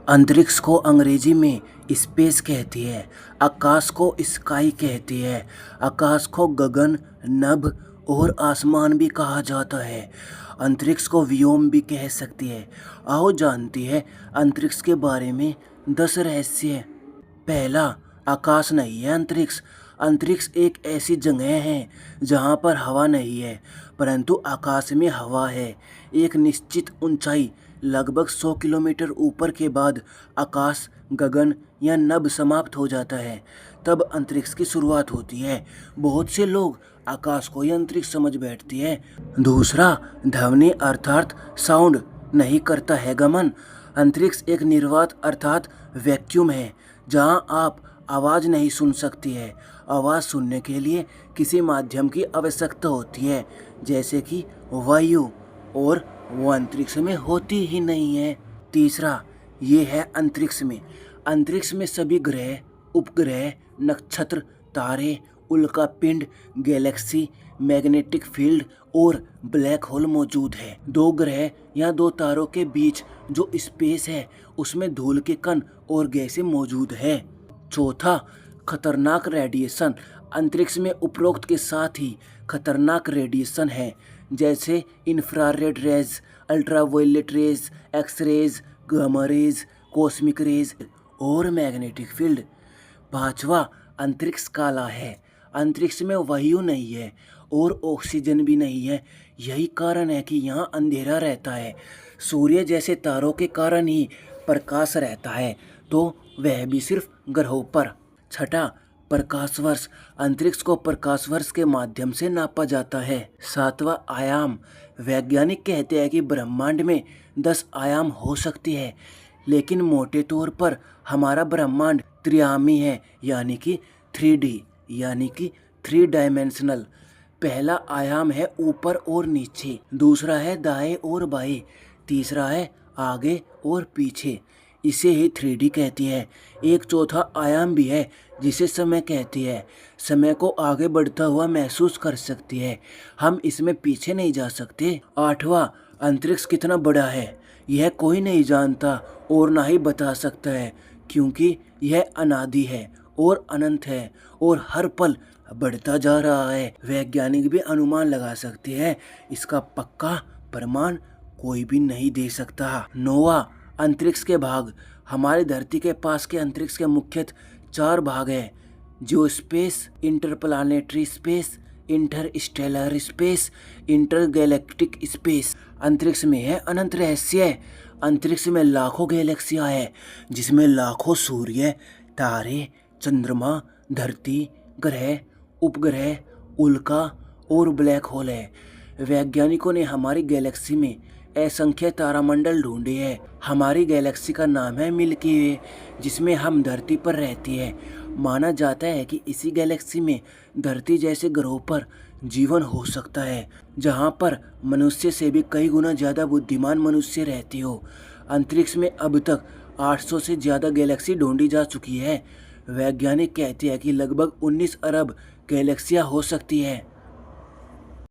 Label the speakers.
Speaker 1: अंतरिक्ष को अंग्रेजी में स्पेस कहती है, आकाश को स्काई कहती है, आकाश को गगन, नभ और आसमान भी कहा जाता है। अंतरिक्ष को व्योम भी कह सकती है। आओ जानती है अंतरिक्ष के बारे में 10 रहस्य। पहला, आकाश नहीं है अंतरिक्ष। अंतरिक्ष एक ऐसी जगह है जहाँ पर हवा नहीं है, परंतु आकाश में हवा है। एक निश्चित ऊंचाई लगभग 100 किलोमीटर ऊपर के बाद आकाश, गगन या नभ समाप्त हो जाता है, तब अंतरिक्ष की शुरुआत होती है। बहुत से लोग आकाश को ही अंतरिक्ष समझ बैठते हैं। दूसरा, ध्वनि अर्थात साउंड नहीं करता है गमन। अंतरिक्ष एक निर्वात अर्थात वैक्यूम है, जहाँ आप आवाज़ नहीं सुन सकती है। आवाज़ सुनने के लिए किसी माध्यम की आवश्यकता होती है, जैसे कि वायु, और वो अंतरिक्ष में होती ही नहीं है। तीसरा, ये है अंतरिक्ष में। अंतरिक्ष में सभी ग्रह, उपग्रह, नक्षत्र, तारे, उल्कापिंड, गैलेक्सी, मैग्नेटिक फील्ड और ब्लैक होल मौजूद है। 2 ग्रह या 2 तारों के बीच जो स्पेस है, उसमें धूल के कण और गैसें मौजूद है। चौथा, खतरनाक रेडिएशन। अंतरिक्ष में उपरोक्त के साथ ही खतरनाक रेडिएशन है, जैसे infrared rays, ultraviolet rays, X rays, gamma rays, cosmic rays और मैग्नेटिक फील्ड। पांचवा, अंतरिक्ष काला है। अंतरिक्ष में वायु नहीं है और ऑक्सीजन भी नहीं है। यही कारण है कि यहाँ अंधेरा रहता है। सूर्य जैसे तारों के कारण ही प्रकाश रहता है, तो वह भी सिर्फ ग्रहों पर। छठा, प्रकाश वर्ष। अंतरिक्ष को प्रकाश वर्ष के माध्यम से नापा जाता है। सातवां, आयाम। वैज्ञानिक कहते हैं कि ब्रह्मांड में 10 आयाम हो सकती है, लेकिन मोटे तौर पर हमारा ब्रह्मांड त्रिआयामी है, यानी कि 3D, यानी कि 3 डायमेंशनल। पहला आयाम है ऊपर और नीचे, दूसरा है दाएं और बाएं, तीसरा है आगे और पीछे। इसे ही 3D कहती है। एक चौथा आयाम भी है जिसे समय कहती है। समय को आगे बढ़ता हुआ महसूस कर सकती है। हम इसमें पीछे नहीं जा सकते। आठवां, अंतरिक्ष कितना बड़ा है यह कोई नहीं जानता और ना ही बता सकता है, क्योंकि यह अनादि है और अनंत है और हर पल बढ़ता जा रहा है। वैज्ञानिक भी अनुमान लगा सकते हैं, इसका पक्का प्रमाण कोई भी नहीं दे सकता। नौवां, अंतरिक्ष के भाग। हमारी धरती के पास के अंतरिक्ष के मुख्यतः 4 भाग हैं: geo space, interplanetary space, interstellar space, intergalactic space. अंतरिक्ष में है अनंत रहस्य। अंतरिक्ष में लाखों गैलेक्सियां हैं, जिसमें लाखों सूर्य, तारे, चंद्रमा, धरती, ग्रह, उपग्रह, उल्का और ब्लैक होल है। वैज्ञानिकों ने हमारी गैलेक्सी में असंख्य तारामंडल ढूंढे हैं। हमारी गैलेक्सी का नाम है मिल्की वे, जिसमें हम धरती पर रहती है। माना जाता है कि इसी गैलेक्सी में धरती जैसे ग्रहों पर जीवन हो सकता है, जहां पर मनुष्य से भी कई गुना ज़्यादा बुद्धिमान मनुष्य रहती हो। अंतरिक्ष में अब तक 800 से ज़्यादा गैलेक्सी ढूंढी जा चुकी है। वैज्ञानिक कहते हैं कि लगभग 19 अरब गैलेक्सियाँ हो सकती है।